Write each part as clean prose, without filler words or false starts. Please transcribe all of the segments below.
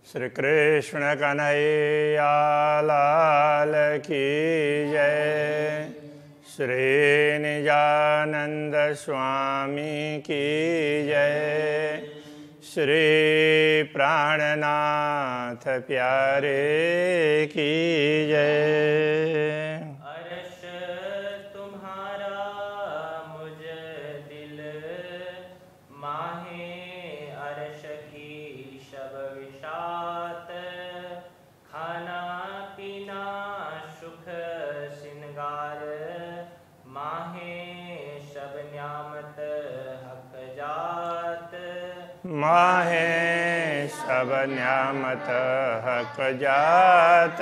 श्री कृष्ण कन्हैया लाल की जय। श्री निजानंद स्वामी की जय। श्री प्राणनाथ प्यारे की जय। अर्श तुम्हारा मुझ दिल माहे अर्श की शब विशात। खाना पीना सुख सिंगार माहे शब न्यामत हक जात। माहे सब न्यामत हक जात।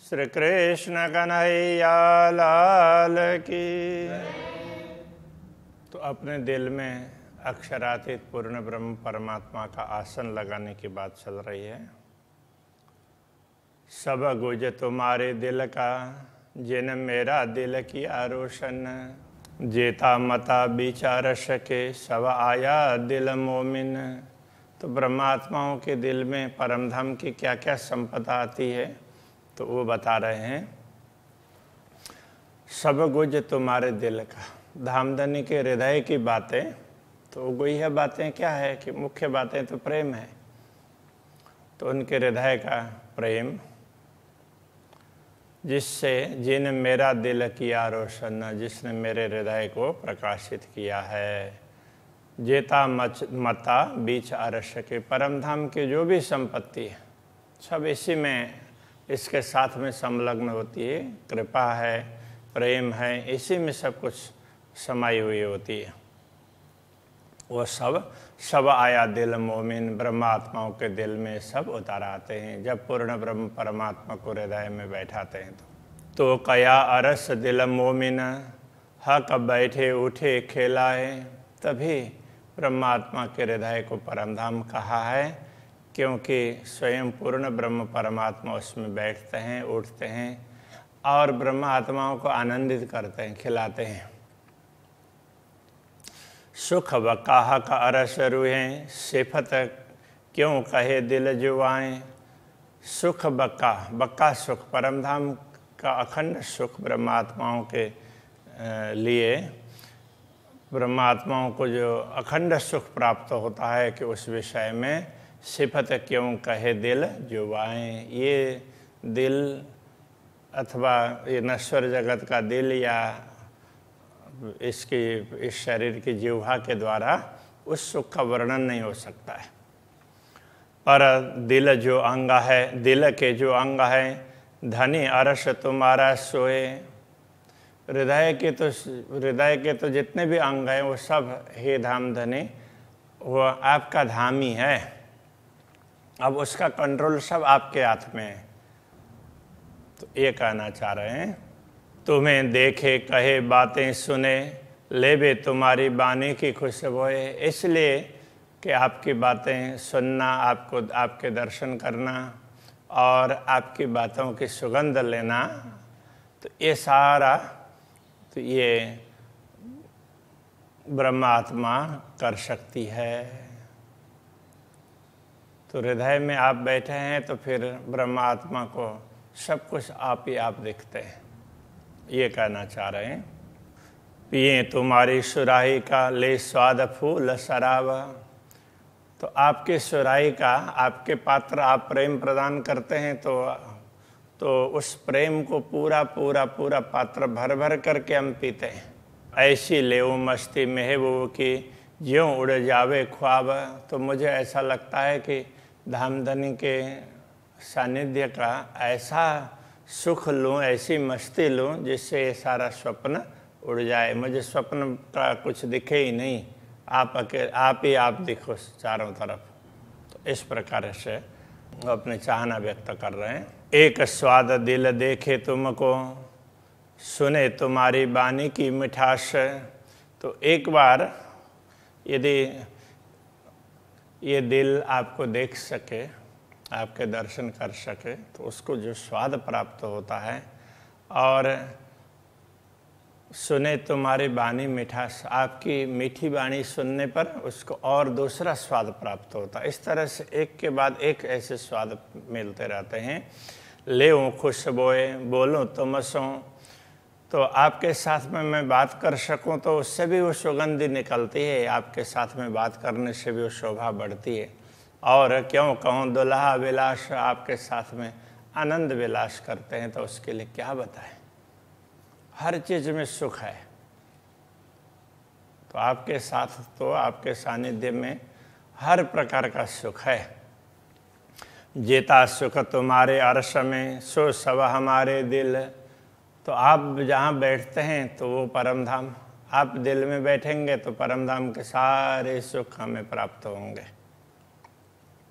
श्री कृष्ण कन्हैया लाल की। तो अपने दिल में अक्षरातीत पूर्ण ब्रह्म परमात्मा का आसन लगाने की बात चल रही है। सब गुज तुम्हारे दिल का जिन मेरा दिल किया रोशन। जेता मता विचार सके सब आया दिल मोमिन। तो ब्रह्मात्माओं के दिल में परमधाम की क्या क्या संपदा आती है तो वो बता रहे हैं। सब गुज तुम्हारे दिल का, धामधनी के हृदय की बातें। तो वही है बातें क्या है कि मुख्य बातें तो प्रेम है। तो उनके हृदय का प्रेम जिससे जिन मेरा दिल किया रोशन, जिसने मेरे हृदय को प्रकाशित किया है। जेता मता बीच अरश के, परमधाम की जो भी संपत्ति है सब इसी में, इसके साथ में संलग्न होती है। कृपा है, प्रेम है, इसी में सब कुछ समाई हुई होती है। वो सब आया दिल मोमिन, ब्रह्मात्माओं के दिल में सब उतर आते हैं जब पूर्ण ब्रह्म परमात्मा को हृदय में बैठाते हैं। तो कया अरस दिल मोमिन, हक बैठे उठे खेलाए। तभी ब्रह्मात्मा के हृदय को परमधाम कहा है, क्योंकि स्वयं पूर्ण ब्रह्म परमात्मा उसमें बैठते हैं, उठते हैं और ब्रह्मात्माओं को आनंदित करते हैं, खिलाते हैं। सुख बकाह का अरस रूहें, सिफत क्यों कहे दिल जुआएं। सुख बक्का सुख, परमधाम का अखंड सुख ब्रह्मात्माओं के लिए, ब्रह्मात्माओं को जो अखंड सुख प्राप्त होता है कि उस विषय में सिफत क्यों कहे दिल जुआएं। ये दिल अथवा ये नश्वर जगत का दिल या इस शरीर की जिह्वा के द्वारा उस सुख का वर्णन नहीं हो सकता है। पर दिल जो अंग है, दिल के जो अंग है, धनी अरस तुम्हारा सोए। हृदय के तो जितने भी अंग हैं वो सब हे धाम धनी, वो आपका धाम ही है। अब उसका कंट्रोल सब आपके हाथ में है। तो ये कहना चाह रहे हैं, तुम्हें देखे कहे बातें सुने, लेबे तुम्हारी बानी की खुशबुएं। इसलिए कि आपकी बातें सुनना, आपके दर्शन करना और आपकी बातों की सुगंध लेना, तो ये सारा तो ये ब्रह्मात्मा कर सकती है। तो हृदय में आप बैठे हैं तो फिर ब्रह्मात्मा को सब कुछ आप ही आप दिखते हैं, ये कहना चाह रहे हैं। पिए तुम्हारी सुराही का ले स्वाद फूल शराब। तो आपके सुराही का, आपके पात्र आप प्रेम प्रदान करते हैं तो उस प्रेम को पूरा पात्र भर भर करके हम पीते हैं। ऐसी लेव मस्ती महबूब की ज्यों उड़ जावे ख्वाब। तो मुझे ऐसा लगता है कि धामधनी के सानिध्य का ऐसा सुख लूँ, ऐसी मस्ती लूँ जिससे ये सारा स्वप्न उड़ जाए। मुझे स्वप्न का कुछ दिखे ही नहीं, आप ही आप दिखो चारों तरफ। तो इस प्रकार से अपने चाहना व्यक्त कर रहे हैं। एक स्वाद दिल देखे तुमको, सुने तुम्हारी बानी की मिठास। तो एक बार यदि ये दिल आपको देख सके, आपके दर्शन कर सके, तो उसको जो स्वाद प्राप्त होता है और सुने तुम्हारी वाणी मिठास, आपकी मीठी वाणी सुनने पर उसको और दूसरा स्वाद प्राप्त होता है। इस तरह से एक के बाद एक ऐसे स्वाद मिलते रहते हैं। ले खुशबोए बोलूँ तुम सो, तो आपके साथ में मैं बात कर सकूं तो उससे भी वो सुगंधी निकलती है, आपके साथ में बात करने से भी वो शोभा बढ़ती है। और क्यों कहूँ दुल्हा विलास, आपके साथ में आनंद विलास करते हैं तो उसके लिए क्या बताएं। हर चीज में सुख है, तो आपके साथ तो आपके सानिध्य में हर प्रकार का सुख है। जेता सुख तुम्हारे अर्श में, सो सब हमारे दिल। तो आप जहाँ बैठते हैं तो वो परम धाम, आप दिल में बैठेंगे तो परम धाम के सारे सुख हमें प्राप्त होंगे,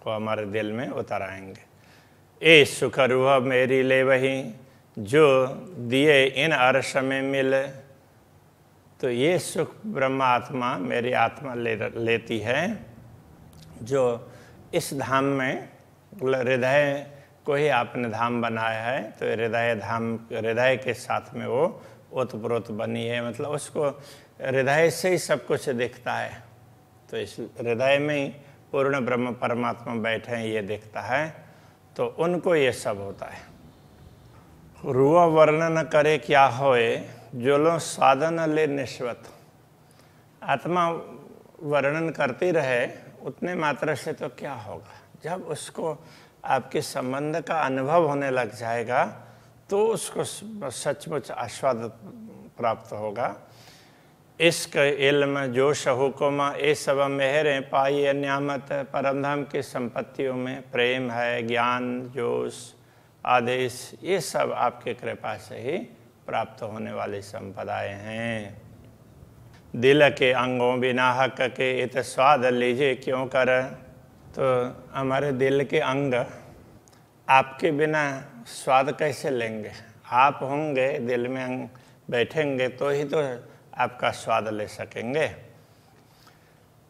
वो हमारे दिल में उतर आएंगे। ए सुख रूह मेरी ले वही, जो दिए इन अर्श में मिल। तो ये सुख ब्रह्मा आत्मा मेरी आत्मा लेती है, जो इस धाम में हृदय को ही आपने धाम बनाया है। तो हृदय धाम, हृदय के साथ में वो ओतप्रोत बनी है, मतलब उसको हृदय से ही सब कुछ दिखता है। तो इस हृदय में ही पूर्ण ब्रह्म परमात्मा बैठे हैं, ये दिखता है, तो उनको ये सब होता है। रूह वर्णन करे क्या होए, जो लो साधन ले निश्वत। आत्मा वर्णन करती रहे उतने मात्र से तो क्या होगा, जब उसको आपके संबंध का अनुभव होने लग जाएगा तो उसको सचमुच आस्वाद प्राप्त होगा। इश्क इल्म जोश हुक्म ये सब मेहरें पाई न्यामत। परमधाम की संपत्तियों में प्रेम है, ज्ञान, जोश, आदेश, ये सब आपके कृपा से ही प्राप्त होने वाली संपदाएं हैं। दिल के अंगों बिना हक के इत स्वाद लीजिए क्यों कर। तो हमारे दिल के अंग आपके बिना स्वाद कैसे लेंगे, आप होंगे दिल में अंग बैठेंगे तो ही तो आपका स्वाद ले सकेंगे।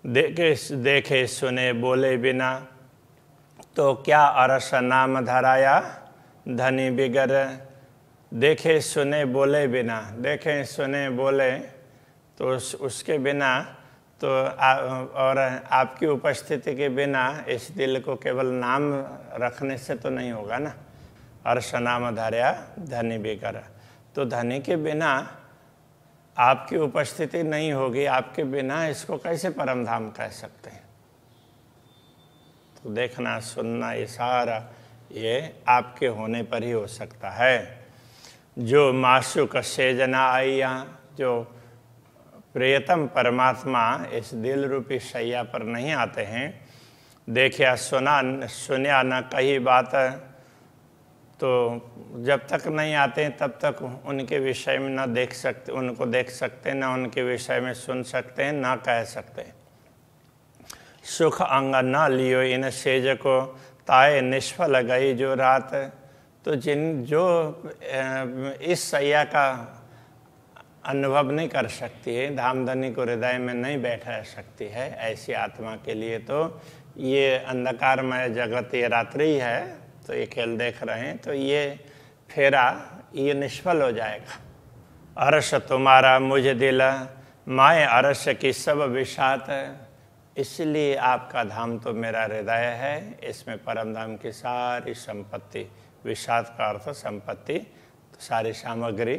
देखे सुने बोले बिना, तो क्या अरस नाम धराया धनी बिगर। देखे सुने बोले बिना, देखे सुने बोले तो उसके बिना तो और आपकी उपस्थिति के बिना इस दिल को केवल नाम रखने से तो नहीं होगा ना। अर्श नाम धराया धनी बिगर, तो धनी के बिना आपकी उपस्थिति नहीं होगी, आपके बिना इसको कैसे परम धाम कह सकते हैं। तो देखना सुनना ये सारा ये आपके होने पर ही हो सकता है। जो माशुक सेजना आइया, जो प्रियतम परमात्मा इस दिल रूपी शैया पर नहीं आते हैं, देखिया सुनिया न कही बात, तो जब तक नहीं आते तब तक उनके विषय में न देख सकते, उनको देख सकते, न उनके विषय में सुन सकते हैं, न कह सकते। सुख अंग न लियो इन सेज को, ताए निष्फल गई जो रात। तो जो इस सैया का अनुभव नहीं कर सकती है, धामधनी को हृदय में नहीं बैठा सकती है, ऐसी आत्मा के लिए तो ये अंधकारमय जगत, ये रात्रि है तो ये खेल देख रहे हैं, तो ये फेरा ये निष्फल हो जाएगा। अरस तुम्हारा मुझे दिल, माए अरस की सब विषात। इसलिए आपका धाम तो मेरा हृदय है, इसमें परम धाम की सारी संपत्ति, विषात का अर्थ संपत्ति, तो सारी सामग्री,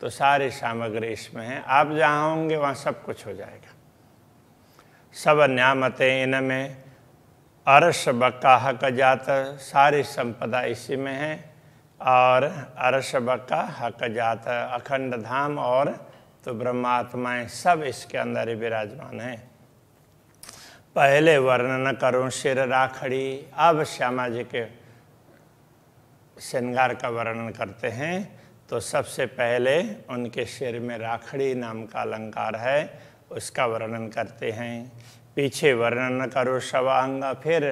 तो सारी सामग्री इसमें है। आप जहाँ होंगे वहाँ सब कुछ हो जाएगा। सब न्यामतें इनमें, अरस बक्का हक जात। सारी संपदा इसी में है, और अरस बक्का हक जात, अखंड धाम और तो ब्रह्मात्माएं सब इसके अंदर ही विराजमान है। पहले वर्णन करूं सिर राखड़ी। अब श्यामा जी के श्रृंगार का वर्णन करते हैं, तो सबसे पहले उनके सिर में राखड़ी नाम का अलंकार है, उसका वर्णन करते हैं। पीछे वर्णन करो शवांग, फिर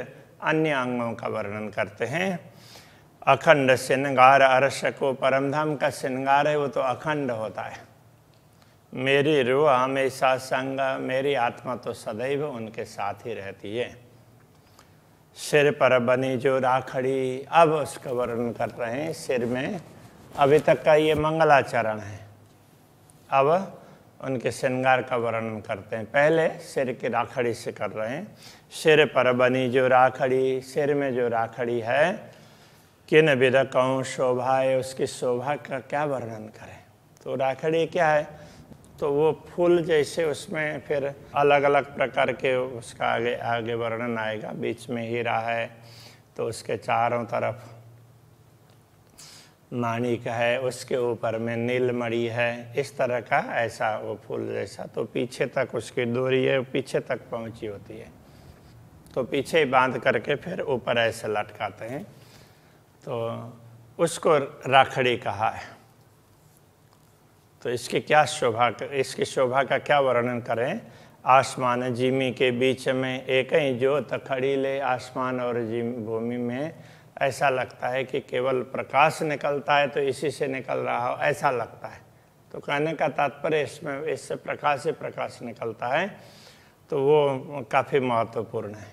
अन्य अंगों का वर्णन करते हैं। अखंड श्रृंगार अरस को, परमधाम का श्रृंगार है वो तो अखंड होता है। मेरी रूह हमेशा संग, मेरी आत्मा तो सदैव उनके साथ ही रहती है। सिर पर बनी जो राखड़ी, अब उसका वर्णन कर रहे हैं। सिर में अभी तक का ये मंगलाचरण है, अब उनके श्रृंगार का वर्णन करते हैं। पहले सिर की राखड़ी से कर रहे हैं। सिर पर बनी जो राखड़ी, सिर में जो राखड़ी है, किन विध कौं शोभा है, उसकी शोभा का क्या वर्णन करें। तो राखड़ी क्या है, तो वो फूल जैसे उसमें फिर अलग अलग प्रकार के उसका आगे आगे वर्णन आएगा। बीच में हीरा है तो उसके चारों तरफ माणिक है, उसके ऊपर में नीलमणि है, इस तरह का ऐसा वो फूल जैसा। तो पीछे तक उसकी डोरी है, पीछे तक पहुंची होती है, तो पीछे ही बांध करके फिर ऊपर ऐसे लटकाते हैं, तो उसको राखड़ी कहा है। तो इसकी क्या शोभा, इसकी शोभा का क्या वर्णन करें। आसमान जिमी के बीच में एक ही ज्योत खड़ी ले, आसमान और भूमि में ऐसा लगता है कि केवल प्रकाश निकलता है तो इसी से निकल रहा हो, ऐसा लगता है। तो कहने का तात्पर्य इसमें इससे प्रकाश ही प्रकाश निकलता है, तो वो काफ़ी महत्वपूर्ण है।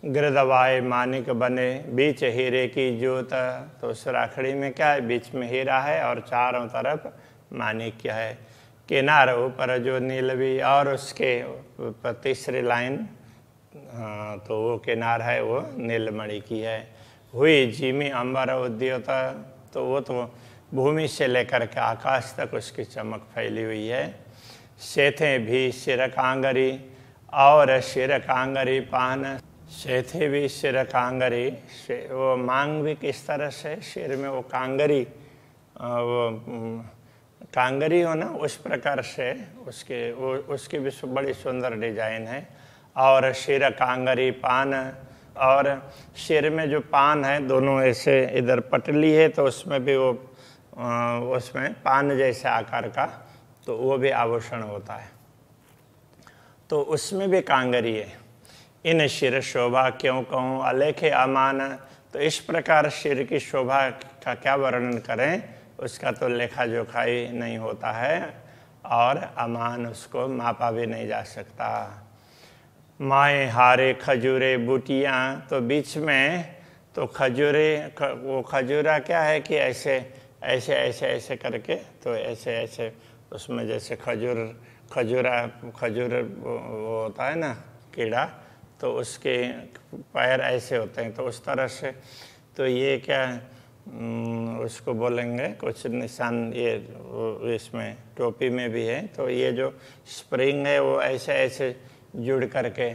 गिरदवाए मानिक बने बीच हीरे की ज्योत, तो उस राखड़ी में क्या है, बीच में हीरा है और चारों तरफ मानिक है। किनार ऊपर जो नीलवी, और उसके तीसरी लाइन तो वो किनार है वो नीलमणि की है। हुई जिमी अंबर उद्योता, तो वो तो भूमि से लेकर के आकाश तक उसकी चमक फैली हुई है। सेथे भी सिर कांगरी, और सिर कांगरी पान, सेथे भी सिर कांगरी, वो मांग भी किस तरह से, सिर में वो कांगरी, वो कांगरी हो ना, उस प्रकार से उसकी भी बड़ी सुंदर डिजाइन है। और सिर कांगरी पान, और सिर में जो पान है दोनों ऐसे इधर पटली है, तो उसमें भी वो उसमें पान जैसे आकार का, तो वो भी आभूषण होता है, तो उसमें भी कांगरी है। इन सिर शोभा क्यों कहूँ अलेखे अमान, तो इस प्रकार सिर की शोभा का क्या वर्णन करें, उसका तो लेखा जोखा ही नहीं होता है, और अमान उसको मापा भी नहीं जा सकता। माए हारे खजूरे बूटियाँ, तो बीच में तो खजूरे, वो खजूरा क्या है कि ऐसे ऐसे ऐसे ऐसे करके, तो ऐसे ऐसे उसमें जैसे खजूर वो होता है ना कीड़ा, तो उसके पैर ऐसे होते हैं, तो उस तरह से। तो ये क्या उसको बोलेंगे कुछ निशान, ये इसमें टोपी में भी है, तो ये जो स्प्रिंग है वो ऐसे ऐसे जुड़ करके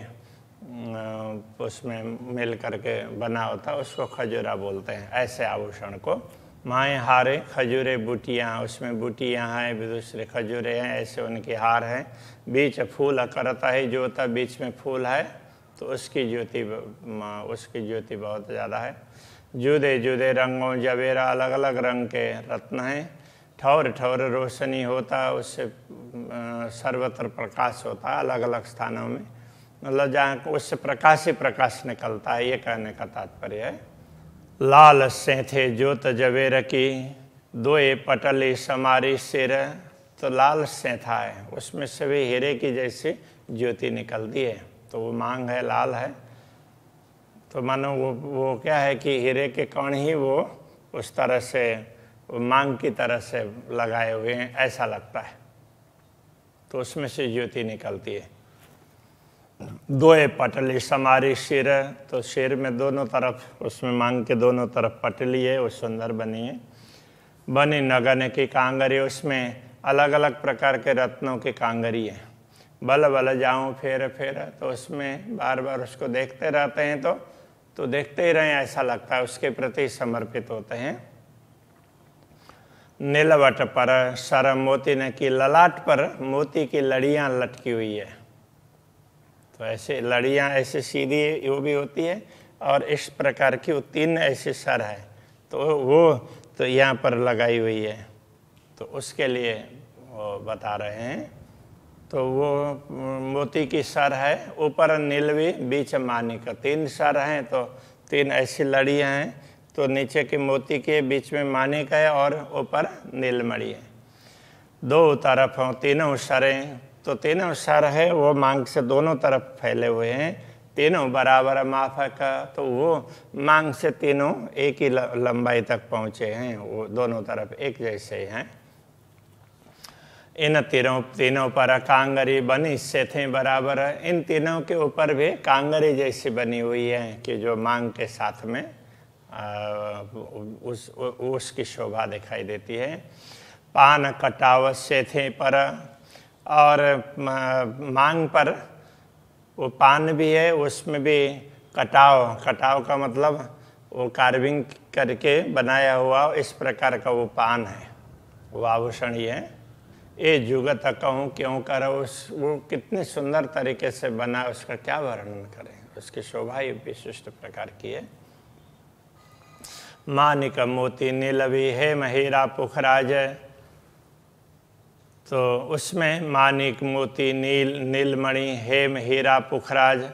उसमें मिल करके बना होता है, उसको खजूरा बोलते हैं, ऐसे आभूषण को। माए हारे खजूरे बूटियाँ, उसमें बूटियाँ हैं, दूसरे खजूरे हैं, ऐसे उनके हार हैं। बीच फूल करता है ज्योता, बीच में फूल है, तो उसकी ज्योति बहुत ज़्यादा है। जुदे जुदे रंगों जवेरा, अलग अलग रंग के रत्न हैं। ठौर ठौर रोशनी होता, उससे सर्वत्र प्रकाश होता है अलग अलग स्थानों में, मतलब जहाँ उससे प्रकाश ही प्रकाश निकलता है, ये कहने का तात्पर्य है। लाल सेंथे ज्योत जवेर की, दोए पटली समारी सिर, तो लाल सेंथा है, उसमें से भी हीरे की जैसी ज्योति निकलती है, तो वो मांग है, लाल है, तो मानो वो क्या है कि हीरे के कण ही वो उस तरह से मांग की तरह से लगाए हुए हैं, ऐसा लगता है, तो उसमें से ज्योति निकलती है। दोए पटली समारी सिर, तो सिर में दोनों तरफ, उसमें मांग के दोनों तरफ पटली है, वो सुंदर बनी है। बनी नगन की कांगरी, उसमें अलग अलग प्रकार के रत्नों की कांगरी है। बल बल जाऊं फेर फेर, तो उसमें बार बार उसको देखते रहते हैं, तो देखते ही रहें ऐसा लगता है, उसके प्रति समर्पित होते हैं। नीलवट पर सर मोती ने की, ललाट पर मोती की लड़ियां लटकी हुई है, तो ऐसे लड़ियां ऐसे सीधी वो भी होती है, और इस प्रकार की वो 3 ऐसे सर है, तो वो तो यहाँ पर लगाई हुई है, तो उसके लिए वो बता रहे हैं। तो वो मोती की सर है, ऊपर नीलवी, बीच मानिक, 3 सर हैं, तो 3 ऐसी लड़ियाँ हैं, तो नीचे के मोती के बीच में मानिक है और ऊपर नीलमणि है। 2 तरफ हों तीनों सरें, तो तीनों सर है वो मांग से दोनों तरफ फैले हुए हैं, तीनों बराबर माफक, तो वो मांग से तीनों एक ही लंबाई तक पहुँचे हैं, वो दोनों तरफ एक जैसे हैं। इन तीनों पर कांगरी बनी से थे बराबर। इन तीनों के ऊपर भी कांगरी जैसी बनी हुई है कि जो मांग के साथ में उसकी शोभा दिखाई देती है। पान कटाव से थे पर, और मांग पर वो पान भी है, उसमें भी कटाव का मतलब वो कार्विंग करके बनाया हुआ इस प्रकार का वो पान है, वो आभूषण ही है। ये जुगत कहूँ क्यों कर, वो कितने सुंदर तरीके से बना, उसका क्या वर्णन करें, उसकी शोभा ही विशिष्ट प्रकार की है। मानिक मोती नीलवी है महीरा पुखराज, तो उसमें मानिक मोती नीलमणि हेम हीरा पुखराज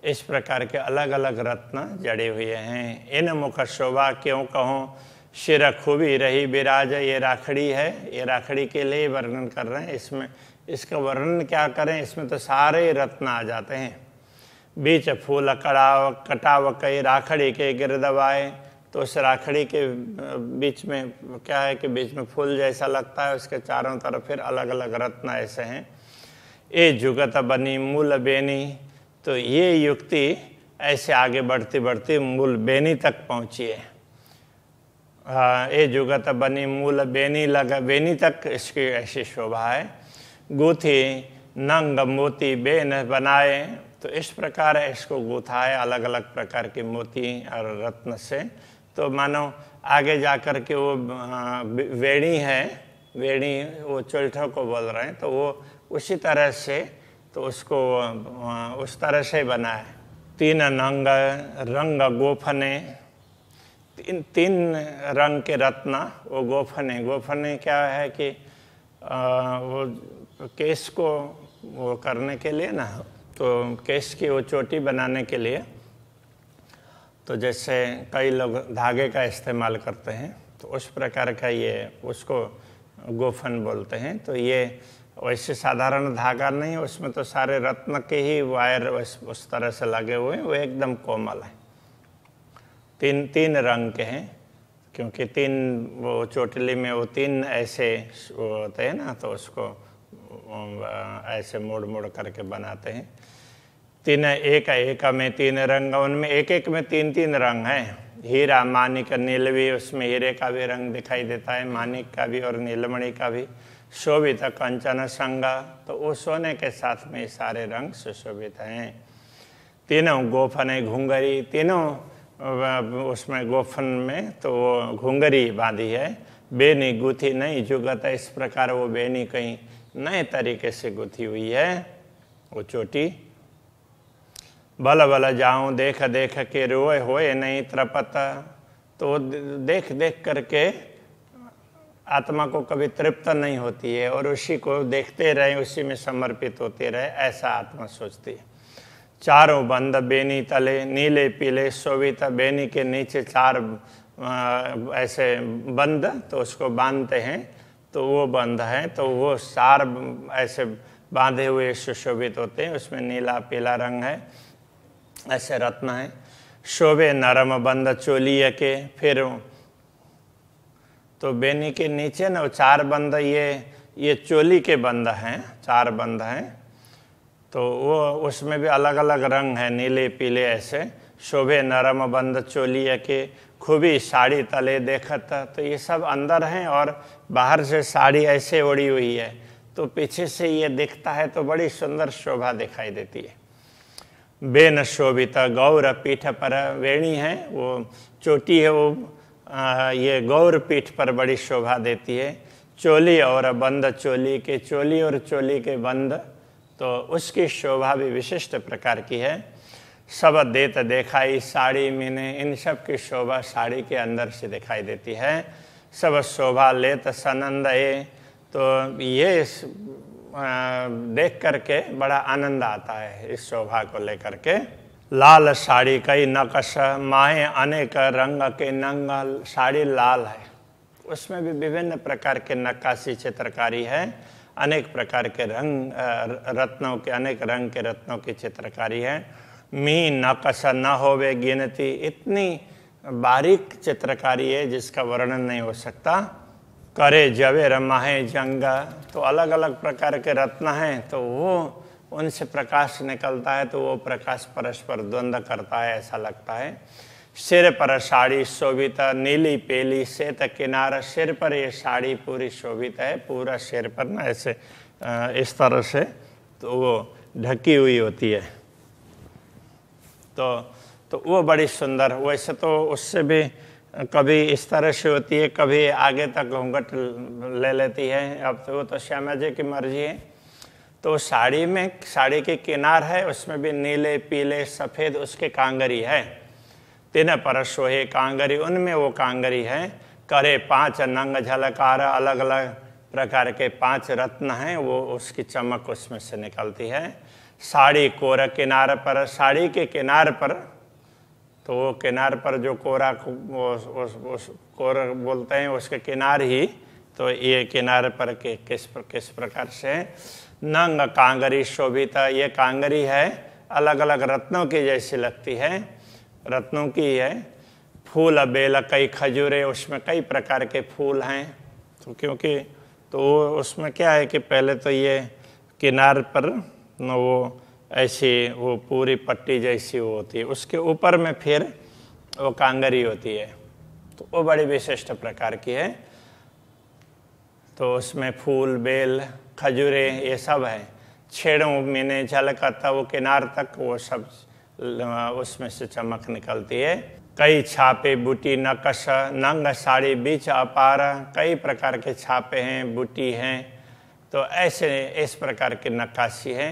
इस प्रकार के अलग अलग रत्न जड़े हुए हैं। इन मुख शोभा क्यों कहूँ शिर खूबी रही विराज, ये राखड़ी है, ये राखड़ी के लिए वर्णन कर रहे हैं। इसमें इसका वर्णन क्या करें, इसमें तो सारे रत्न आ जाते हैं। बीच फूल कटाव कई राखड़ी के गिर दबाए, तो उस राखड़ी के बीच में क्या है कि बीच में फूल जैसा लगता है, उसके चारों तरफ फिर अलग अलग रत्न ऐसे हैं। ये जुगत बनी मूल बेनी, तो ये युक्ति ऐसे आगे बढ़ती बढ़ती मूल बेनी तक पहुंची है। ये जुगत बनी मूल बेनी लगा, बेनी तक इसकी ऐसी शोभा है। गूथी नंग मोती बेन बनाए, तो इस प्रकार इसको गूथा है अलग अलग प्रकार के मोती और रत्न से। तो मानो आगे जाकर के वो वेणी है, वेणी वो चोल्ठों को बोल रहे हैं, तो वो उसी तरह से, तो उसको उस तरह से बना है। तीन नंग रंग गोफने, तीन रंग के रत्न वो गोफने। गोफने क्या है कि वो केस को वो करने के लिए ना, तो केस की वो चोटी बनाने के लिए, तो जैसे कई लोग धागे का इस्तेमाल करते हैं, तो उस प्रकार का ये उसको गोफन बोलते हैं। तो ये वैसे साधारण धागा नहीं, उसमें तो सारे रत्न के ही वायर उस तरह से लगे हुए हैं, वो एकदम कोमल है। तीन रंग के हैं, क्योंकि तीन वो चोटली में वो तीन ऐसे होते हैं ना, तो उसको ऐसे मोड़ करके बनाते हैं। तीन एक में तीन रंग, उनमें एक में तीन रंग हैं। हीरा मानिक नीलवी, उसमें हीरे का भी रंग दिखाई देता है, मानिक का भी और नीलमणि का भी। शोभित कंचन संगा, तो वो सोने के साथ में सारे रंग सुशोभित हैं। तीनों गोफन घुंघरी, तीनों उसमें गोफन में तो वो घुंघरी बांधी है। बेनी गुथी नहीं जुगत, इस प्रकार वो बेनी कहीं नए तरीके से गुथी हुई है वो चोटी। बल बल जाऊं देख देख के रोए होए नहीं त्रपत, तो देख देख करके आत्मा को कभी तृप्त नहीं होती है, और उसी को देखते रहे, उसी में समर्पित होते रहे, ऐसा आत्मा सोचती है। चारों बंद बेनी तले नीले पीले शोभित, बेनी के नीचे चार ऐसे बंद, तो उसको बांधते हैं, तो वो बंद है, तो वो चार ऐसे बांधे हुए सुशोभित होते हैं, उसमें नीला पीला रंग है, ऐसे रत्न है। शोभे नरम बंद चोलिया के, फिर तो बेनी के नीचे ना चार बंद, ये चोली के बंद हैं, चार बंद हैं, तो वो उसमें भी अलग अलग रंग है, नीले पीले ऐसे। शोभे नरम बंद चोलिया के, खूबी साड़ी तले देखत, तो ये सब अंदर हैं और बाहर से साड़ी ऐसे ओढ़ी हुई है, तो पीछे से ये दिखता है तो बड़ी सुंदर शोभा दिखाई देती है। बेन शोभित गौर पीठ पर, वेणी है वो चोटी है, वो ये गौर पीठ पर बड़ी शोभा देती है। चोली और बंद चोली के, चोली और चोली के बंद, तो उसकी शोभा भी विशिष्ट प्रकार की है। सब देत देखाई साड़ी मैंने, इन सब की शोभा साड़ी के अंदर से दिखाई देती है। सब शोभा लेत सनंद है, तो ये देख करके बड़ा आनंद आता है इस शोभा को लेकर के। लाल साड़ी कई नकश माहे अनेक रंग के, नंगल साड़ी लाल है, उसमें भी विभिन्न प्रकार के नक्काशी चित्रकारी है, अनेक प्रकार के रंग रत्नों के, अनेक रंग के रत्नों की चित्रकारी है। मी नकश न होवे गिनती, इतनी बारीक चित्रकारी है जिसका वर्णन नहीं हो सकता। करे जवेर माहे जंगा, तो अलग अलग प्रकार के रत्न हैं, तो वो उनसे प्रकाश निकलता है, तो वो प्रकाश परस्पर द्वंद्व करता है, ऐसा लगता है। सिर पर साड़ी शोभित नीली पेली श्वेत किनारा, सिर पर ये साड़ी पूरी शोभित है, पूरा सिर पर ना ऐसे इस तरह से तो वो ढकी हुई होती है, तो वो बड़ी सुंदर। वैसे तो उससे भी कभी इस तरह से होती है, कभी आगे तक घूंघट ले लेती है, अब तो वो तो श्यामा जी की मर्जी है। तो साड़ी में, साड़ी के किनार है, उसमें भी नीले पीले सफ़ेद उसके कांगरी है। तीन पर सोहे कांगरी, उनमें वो कांगरी है। करे 5 नंग झलकार, अलग अलग प्रकार के 5 रत्न हैं, वो उसकी चमक उसमें से निकलती है। साड़ी कोर किनार पर, साड़ी के किनार पर, तो वो किनार पर जो कोरा उस कोर बोलते हैं, उसके किनार ही, तो ये किनारे पर के किस प्रकार से नंग कांगरी शोभित, ये कांगरी है अलग अलग रत्नों की जैसी लगती है, रत्नों की है। फूल बेल कई खजूरे, उसमें कई प्रकार के फूल हैं, तो क्योंकि तो उसमें क्या है कि पहले तो ये किनार पर न वो ऐसी वो पूरी पट्टी जैसी वो होती है, उसके ऊपर में फिर वो कांगरी होती है, तो वो बड़ी विशिष्ट प्रकार की है। तो उसमें फूल बेल खजूरे ये सब है। छेड़ों मैंने झलकता, वो किनार तक वो सब उसमें से चमक निकलती है। कई छापे बूटी नकश नंग साड़ी बीच अपार, कई प्रकार के छापे हैं, बूटी हैं, तो ऐसे इस प्रकार की नक्काशी है।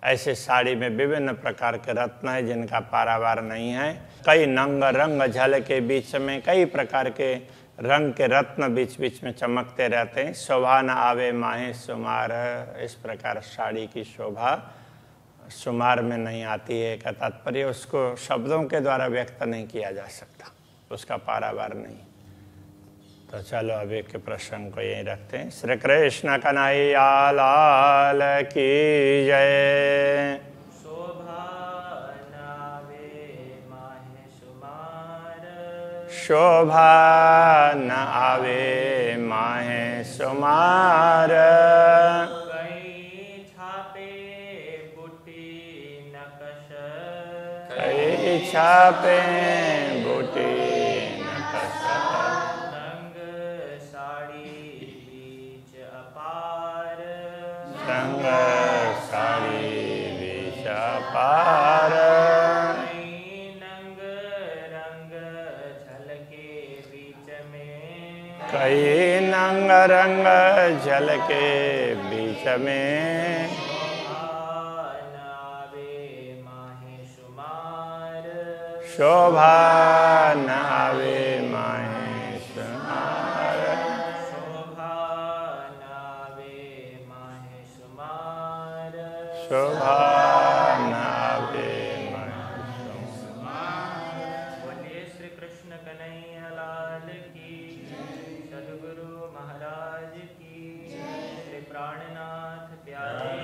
ऐसे साड़ी में विभिन्न प्रकार के रत्न है जिनका पारावार नहीं है। कई नंग रंग झल के बीच में, कई प्रकार के रंग के रत्न बीच बीच में चमकते रहते हैं। शोभा न आवे माहे सुमार, इस प्रकार साड़ी की शोभा शुमार में नहीं आती है का तात्पर्य उसको शब्दों के द्वारा व्यक्त नहीं किया जा सकता, उसका पारावार नहीं। तो चलो अभी के प्रसंग को यहीं रखते हैं। श्री कृष्ण कन्हैया लाल की जय। शोभा नावे माहे सुमार, शोभा न आवे माहे सुमार, कई छापे बूटी नकश, कई छापे बूटी नकश, रंग साड़ी बीच अपार, रंग साड़ी बीच अपार, कई नंग रंग झलके बीच में, कई नंग रंग झलके बीच में, शोभा न आवे माहे सुमार, शोभा नावे माहे सुमार, शोभा न आवे माहे सुमार। बोलिए श्री कृष्ण कन्हैया लाल की, सद्गुरु महाराज की, श्री प्राणनाथ प्यारे